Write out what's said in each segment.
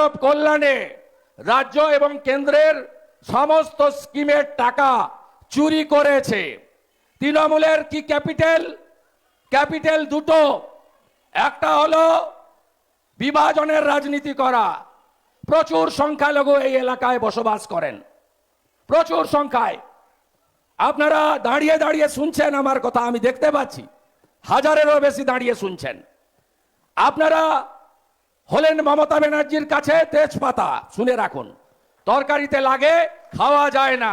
মানব কল্যাণে রাজ্য এবং কেন্দ্রের সমস্ত স্কিমের টাকা চুরি করেছে। তৃণমূলের কি ক্যাপিটাল দুটো, একটা হলো বিভাজনের রাজনীতি করা। প্রচুর সংখ্যালঘু এই এলাকায় বসবাস করেন, প্রচুর সংখ্যায়। আপনারা দাঁড়িয়ে দাঁড়িয়ে শুনছেন আমার কথা, আমি দেখতে পাচ্ছি হাজারেরও বেশি দাঁড়িয়ে শুনছেন। আপনারা হলেন মমতা ব্যানার্জির কাছে তেজপাতা, শুনে রাখুন, তরকারিতে লাগে, খাওয়া যায় না।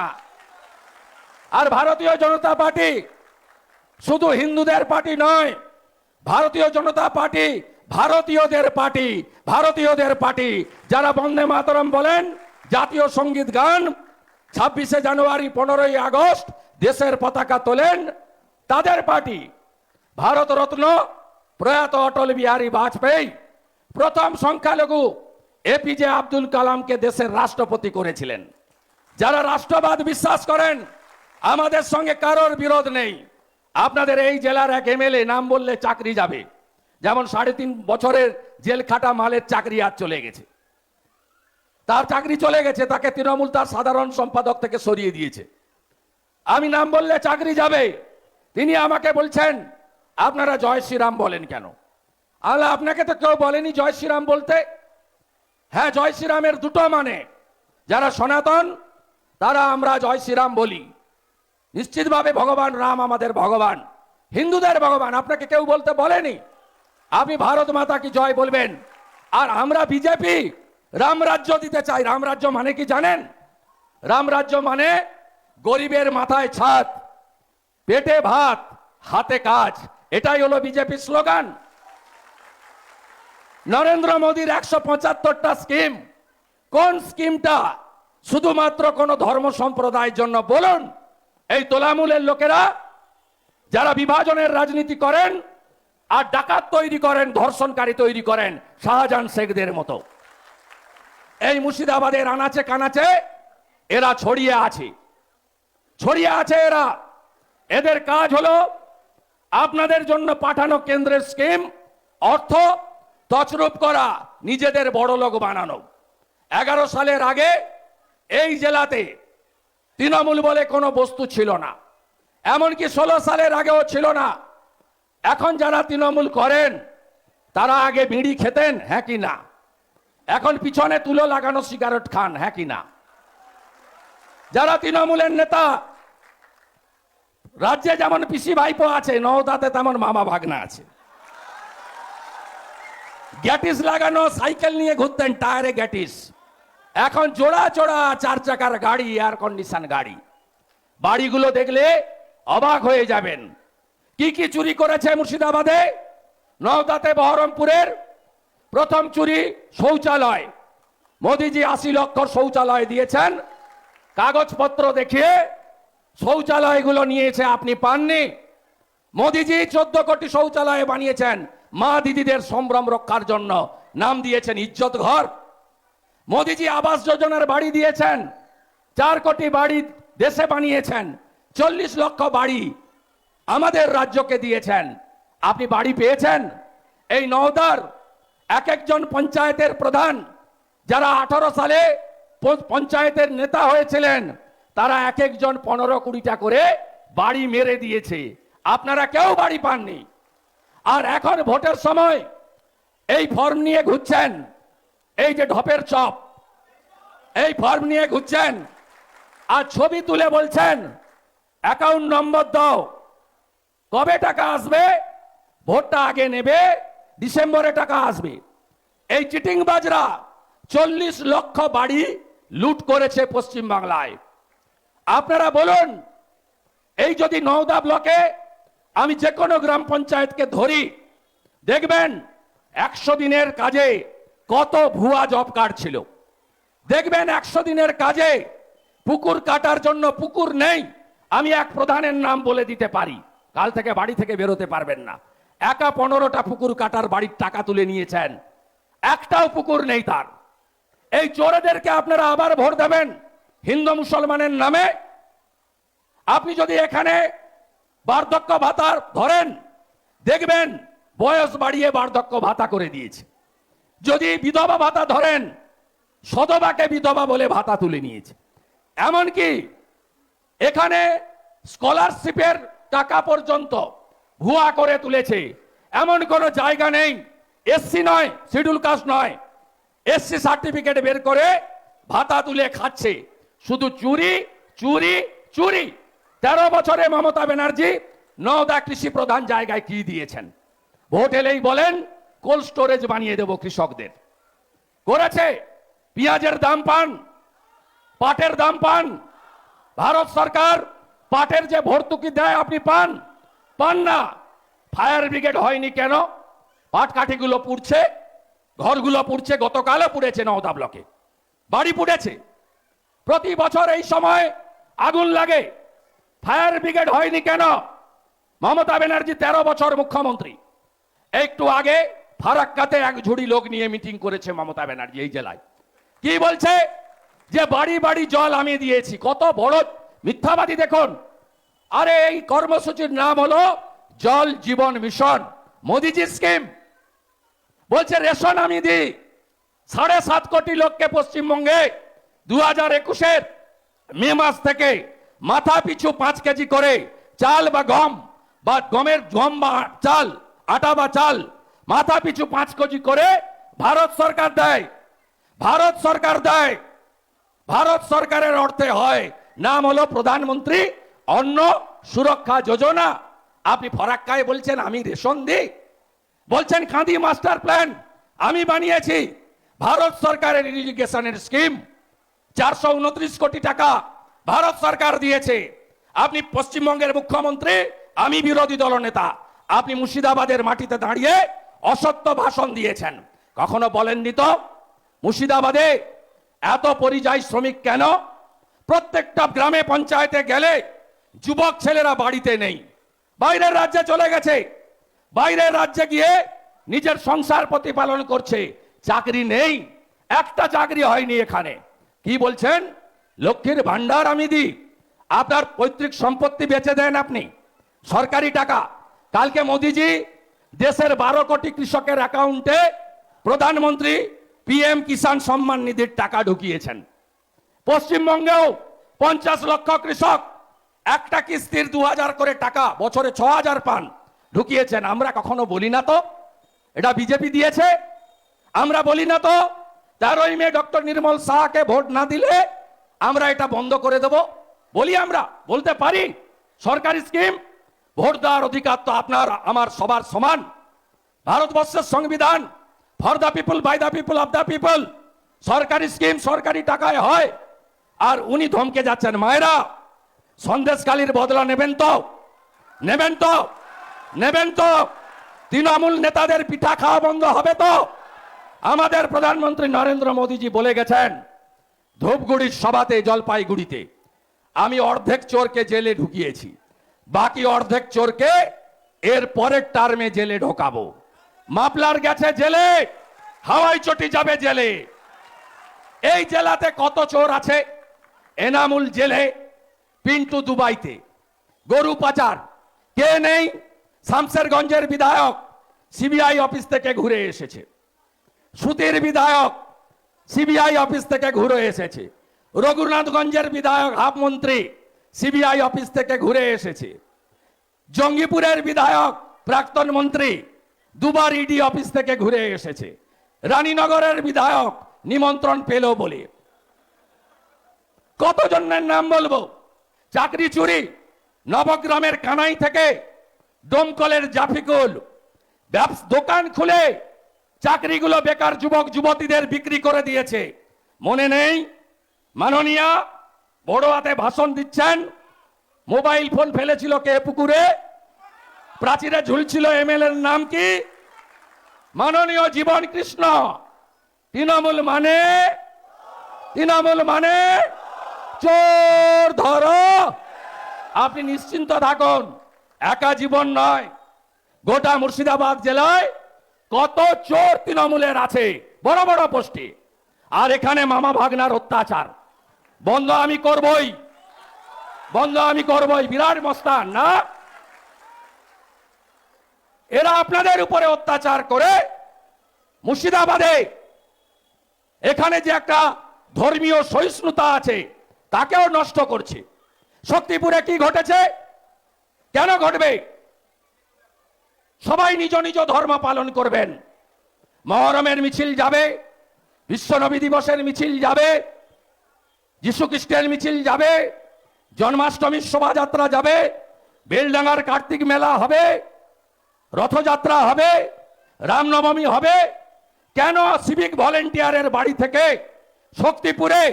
আর ভারতীয় জনতা পার্টি শুধু হিন্দুদের পার্টি নয়, ভারতীয় জনতা পার্টি ভারতীয়দের পার্টি। যারা বন্দে মাতরম বলেন, জাতীয় সঙ্গীত গান, 26শে জানুয়ারি 15ই আগস্ট দেশের পতাকা তোলেন, তাদের পার্টি। ভারতরত্ন প্রয়াত অটল বিহারী বাজপেয়ী প্রথম সংখ্যালঘু এপিজে আব্দুল কালামকে দেশের রাষ্ট্রপতি করেছিলেন। যারা রাষ্ট্রবাদ বিশ্বাস করেন, আমাদের সঙ্গে কারোর বিরোধ নেই। আপনাদের এই জেলার এক এমএলএ নাম বললে চাকরি যাবে, যেমন 3.5 বছরের জেল খাটা মালের চাকরি আজ চলে গেছে। তার চাকরি চলে গেছে, তাকে তৃণমূল তার সাধারণ সম্পাদক থেকে সরিয়ে দিয়েছে। আমি নাম বললে চাকরি যাবে। তিনি আমাকে বলছেন, আপনারা জয় শ্রীরাম বলেন কেন? আল্লাহ, আপনাকে তো কেউ বলেনি জয় শ্রীরাম বলতে। হ্যাঁ, জয় শ্রীরামের দুটো মানে। যারা সনাতন তারা আমরা জয় শ্রীরাম বলি। নিশ্চিতভাবে ভগবান রাম আমাদের ভগবান, হিন্দুদের ভগবান, আপনাকে কেউ বলতে বলেনি। আপনি ভারত মাতা কি জয় বলবেন। আর আমরা বিজেপি রামরাজ্য দিতে চাই। রামরাজ্য মানে কি জানেন? রামরাজ্য মানে গরিবের মাথায় ছাদ, পেটে ভাত, হাতে কাজ। এটাই হলো বিজেপির স্লোগান। নরেন্দ্র মোদীর 175টা স্কিম, কোন স্কিমটা শুধুমাত্র কোন ধর্ম সম্প্রদায়ের জন্য বলুন? এই তোলামূলের লোকেরা যারা বিভাজনের রাজনীতি করেন আর ডাকাত তৈরি করেন, ধর্ষণকারী তৈরি করেন, শাহজাহান শেখদের মতো। এই মুর্শিদাবাদের আনাচে কানাচে এরা ছড়িয়ে আছে এরা। এদের কাজ হলো আপনাদের জন্য পাঠানো কেন্দ্রের স্কিম, অর্থ তছরূপ করা, নিজেদের বড় লোক বানানো। 11 সালের আগে এই জেলাতে তৃণমূল বলে কোনো বস্তু ছিল না, এমনকি 16 সালের আগেও ছিল না। এখন যারা তৃণমূল করেন তারা আগে বিড়ি খেতেন, হ্যাঁ কি না? এখন পিছনে তুলো লাগানো সিগারেট খান, হ্যাঁ কি না? যারা তৃণমূলের নেতা, রাজ্যে যেমন পিসি ভাইপো আছে, নওদাতে তেমন মামা ভাগনা আছে। গ্যাটিস লাগানো সাইকেল নিয়ে ঘুরতেন, টায়ারে গ্যাটিস। এখন জোড়া 4 চাকার গাড়ি, এয়ার কন্ডিশন গাড়ি। বাড়িগুলো দেখলে অবাক হয়ে যাবেন। কি কি চুরি করেছে মুর্শিদাবাদে? নওদাতে বহরমপুরের প্রথম চুরি শৌচালয়। মোদিজি 80 লক্ষ শৌচালয় দিয়েছেন, কাগজপত্র দেখিয়ে শৌচালয়গুলো নিয়েছে, আপনি পাননি। মোদিজি 14 কোটি শৌচালয় বানিয়েছেন মা দিদিদের সম্ভ্রম রক্ষার জন্য, নাম দিয়েছেন ইজ্জত ঘর। মোদিজি আবাস যোজনার বাড়ি দিয়েছেন, 4 কোটি বাড়ি দেশে বানিয়েছেন, 40 লক্ষ বাড়ি আমাদের রাজ্যকে দিয়েছেন। আপনি বাড়ি পেয়েছেন? এই নওদার এক একজন পঞ্চায়েতের প্রধান, যারা 18 সালে পঞ্চায়েতের নেতা হয়েছিলেন, তারা এক একজন 15-20টা করে বাড়ি মেরে দিয়েছে। আপনারা কেউ বাড়ি পাননি। আর এখন ভোটের সময় এই ফর্ম নিয়ে ঘুরছেন, এই যে ঢপের চপ, এই ফর্ম নিয়ে ঘুরছেন আর ছবি তুলে বলছেন অ্যাকাউন্ট নম্বর দাও, কবে টাকা আসবে, ভোটটা আগে নেবে, ডিসেম্বরে টাকা আসবে। এই চিটিংবাজরা 40 লক্ষ বাড়ি লুট করেছে পশ্চিম বাংলায়। আপনারা বলুন, এই যদি নওদা ব্লকে আমি যে কোনো গ্রাম পঞ্চায়েতকে ধরি, দেখবেন 100 দিনের কাজে কত ভুয়া জব কার্ড ছিল। দেখবেন 100 দিনের কাজে পুকুর কাটার জন্য পুকুর নেই। আমি এক প্রধানের নাম বলে দিতে পারি, কাল থেকে বাড়ি থেকে বেরোতে পারবেন না। একা 15টা পুকুর কাটার বাড়ির টাকা তুলে নিয়েছেন, একটাও পুকুর নেই তার। এই চোরেদেরকে আপনারা আবার ভোট দেবেন হিন্দু মুসলমানের নামে। আপনি যদি এখানে বার্ধক্য ভাতা ধরেন, দেখবেন বয়স বাড়িয়ে বার্ধক্য ভাতা করে দিয়েছে। যদি বিধবা ভাতা ধরেন, সধবাকে বিধবা বলে ভাতা তুলে নিয়েছে। এমনকি এখানে স্কলারশিপের টাকা পর্যন্ত ভুয়া করে তুলেছে। এমন কোনো জায়গা নেই, এসসি নয়, শিডিউল কাস্ট নয়, এসসি সার্টিফিকেট বের করে ভাতা তুলে খাচ্ছে। শুধু চুরি চুরি চুরি। 13 বছরে মমতা ব্যানার্জি নওদা কৃষি প্রধান জায়গায় কি দিয়েছেন? ভোট এলেই বলেন কোল্ড স্টোরেজ বানিয়ে দেব কৃষকদের। করেছে। পেঁয়াজের দাম পান, পাটের দাম পান। ভারত সরকার পাটের যে ভর্তুকি দেয় আপনি পান? পান না। ফায়ার ব্রিগেড হয়নি কেন? পাট কাঠিগুলো পুড়ছে, ঘরগুলো পুড়ছে, গতকালও পুড়েছে নওদা ব্লকে, বাড়ি পুড়েছে। প্রতি বছর এই সময় আগুন লাগে। ফায়ার ব্রিগেড হয়নি কেন? মমতা ব্যানার্জি 13 বছর মুখ্যমন্ত্রী। একটু আগে ফারাক্কাতে এক ঝুড়ি লোক নিয়ে মিটিং করেছে মমতা ব্যানার্জি এই জেলায়। কি বলছে? যে বাড়ি বাড়ি জল আমি দিয়েছি। কত বড় মিথ্যাবাদী দেখুন। আরে এই কর্মসূচির নাম হলো জল জীবন মিশন, মোদিজির স্কিম। বলছে রেশন আমি দিই। 7.5 কোটি লোককে পশ্চিমবঙ্গে 2021-এর মে মাস থেকে মাথা পিছু 5 কেজি করে চাল বা গম বা গমের গম বা চাল, আটা বা চাল মাথা পিছু 5 কেজি করে ভারত সরকার দেয়। ভারত সরকার দেয়। ভারত সরকারের অর্থে হয়। নাম হলো প্রধানমন্ত্রী অন্ন সুরক্ষা যোজনা। আপনি ফরাক্কায় বলছেন আমি রেশন দিই, বলছেন কাঁদি মাস্টার প্ল্যান আমি বানিয়েছি। ভারত সরকারের ইরিগেশনের স্কিম 429 কোটি টাকা ভারত সরকার দিয়েছে। আপনি পশ্চিমবঙ্গের মুখ্যমন্ত্রী, আমি বিরোধী দলনেতা। আপনি মুর্শিদাবাদের মাটিতে দাঁড়িয়ে অসত্য ভাষণ দিয়েছেন। কখনো বলেননি তো মুর্শিদাবাদে এত পরিযায়ী শ্রমিক কেন? প্রত্যেকটা গ্রামে পঞ্চায়েতে গেলে যুবক ছেলেরা বাড়িতে নেই, বাইরের রাজ্যে চলে গেছে। বাইরের রাজ্যে গিয়ে নিজের সংসার প্রতিপালন করছে, চাকরি নেই। একটা চাকরি হয়নি এখানে। কি বলছেন? লক্ষ্মীর ভান্ডার আমি দিই। আপনার পৈতৃক সম্পত্তি বেচে দেন আপনি, সরকারি টাকা। কালকে মোদিজি দেশের 12 কোটি কৃষকের অ্যাকাউন্টে প্রধানমন্ত্রী পিএম কিষাণ সম্মান নিধির টাকা ঢুকিয়েছেন। পশ্চিমবঙ্গেও 50 লক্ষ কৃষক একটা কিস্তির 2000 করে টাকা, বছরে 6000 পান, ঢুকিয়েছেন। আমরা কখনো বলি না তো এটা বিজেপি দিয়েছে? আমরা বলি না তো 13ই মে ডক্টর নির্মল শাহকে ভোট না দিলে আমরা এটা বন্ধ করে দেব? বলি, আমরা বলতে পারি। সরকারি স্কিম, ভোট দেওয়ার অধিকার তো আপনার আমার সবার সমান। ভারতবর্ষের সংবিধান for the people, by the people, of the people. সরকারি স্কিম সরকারি টাকায় হয়। আর উনি ধমকে যাচ্ছেন মায়েরা সন্দেশকালীর বদলা নেবেন তো? নেবেন তো? নেবেন তো? তৃণমূল নেতাদের পিঠা খাওয়া বন্ধ হবে তো? আমাদের প্রধানমন্ত্রী নরেন্দ্র মোদীজি বলে গেছেন ধূপগুড়ির সভাতে, জলপাইগুড়িতে, আমি অর্ধেক চোরকে জেলে ঢুকিয়েছি, বাকি অর্ধেক চোরকে এর পরের টার্মে জেলে ঢোকাবো। মাপলার গেছে জেলে, হাওয়াই চটি যাবে জেলে। এই জেলাতে কত চোর আছে? এনামুল জেলে, পিন্টু দুবাইতে, গরু পাচার কে নেই? শামসেরগঞ্জের বিধায়ক সিবিআই অফিস থেকে ঘুরে এসেছে। সুতির বিধায়ক সিবিআই অফিস থেকে ঘুরে এসেছে। রঘুনাথগঞ্জের বিধায়ক হাফ মন্ত্রী সিবিআই অফিস থেকে ঘুরে এসেছে। জঙ্গিপুরের বিধায়ক প্রাক্তন মন্ত্রী দুবার ইডি অফিস থেকে ঘুরে এসেছে। রানীনগরের বিধায়ক নিমন্ত্রণ পেল বলে। কতজনের নাম বলবো? চাকরি চুরি, নবগ্রামের কানাই থেকে ডোমকলের জাফিকুল দোকান খুলে চাকরিগুলো বেকার যুবক যুবতীদের বিক্রি করে দিয়েছে। মনে নেই? মাননীয়া বড় হাতে ভাষণ দিচ্ছেন, মোবাইল ফোন ফেলেছিল কে পুকুরে? প্রাচীরে ঝুলছিল এমএলএর নাম কি? মাননীয় জীবন কৃষ্ণ। তৃণমূল মানে, তৃণমূল মানে চোর ধরো। আপনি নিশ্চিন্ত থাকুন, একা জীবন নয়, গোটা মুর্শিদাবাদ জেলায় কত চোর তৃণমূলের আছে বড় বড় পোস্টে। আর এখানে মামা ভাগনার অত্যাচার বন্ধ আমি করবই, বন্ধ আমি করবই। বিরাট মস্তান না? এরা আপনাদের উপরে অত্যাচার করে মুর্শিদাবাদে এখানে যে একটা ধর্মীয় সহিষ্ণুতা আছে তাকেও নষ্ট করছে। শক্তিপুরে কি ঘটেছে, কেন ঘটবে? সবাই নিজ নিজ ধর্ম পালন করবেন। মহরমের মিছিল যাবে, বিশ্বনবী দিবসের মিছিল যাবে, যীশু খ্রিস্টের মিছিল যাবে, জন্মাষ্টমীর শোভাযাত্রা যাবে, বেলডাঙ্গার কার্তিক মেলা হবে, রথযাত্রা হবে, রামনবমী হবে। কেন সিভিক ভলেন্টিয়ারের বাড়ি থেকে শক্তিপুরে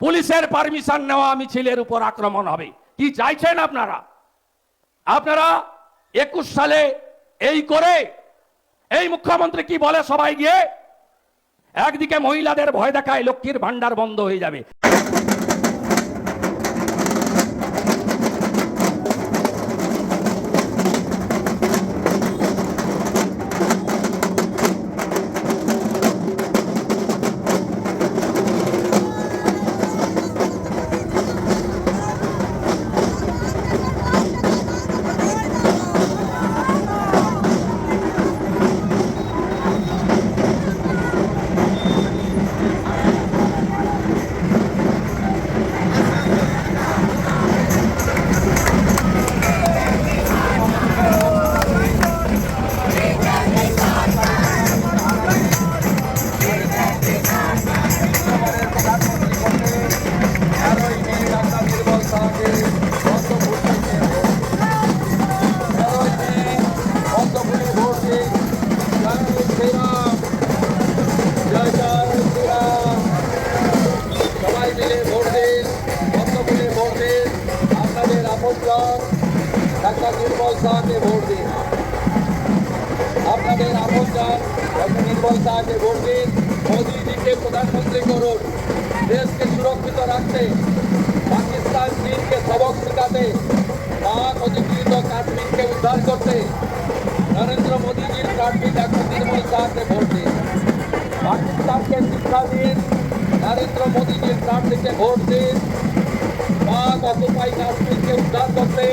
পুলিশের পারমিশন নেওয়া মিছিলের উপর আক্রমণ হবে? কি চাইছেন আপনারা? আপনারা 21 সালে এই করে এই মুখ্যমন্ত্রী কি বলে সবাই গিয়ে, একদিকে মহিলাদের ভয় দেখায় লক্ষ্মীর ভান্ডার বন্ধ হয়ে যাবে। ডাক্তার নির্মল শাহকে ভোট দিন। আপনাদের আপন চান ডক্টর নির্মল শাহকে ভোট দিন। মোদীজিকে প্রধানমন্ত্রী করুন। দেশকে সুরক্ষিত রাখতে, পাকিস্তান চীনকে সবক শেখাতে, পাক অধিকৃত কাশ্মীরকে উদ্ধার করতে নরেন্দ্র মোদীজির প্রার্থী ডক্টর নির্মল শাহকে ভোট দিন। পাকিস্তানকে শিক্ষা দিন, নরেন্দ্র মোদীজির প্রার্থীকে ভোট দিন। পাক অকুপাই কাশ্মীরকে উদ্ধার করতে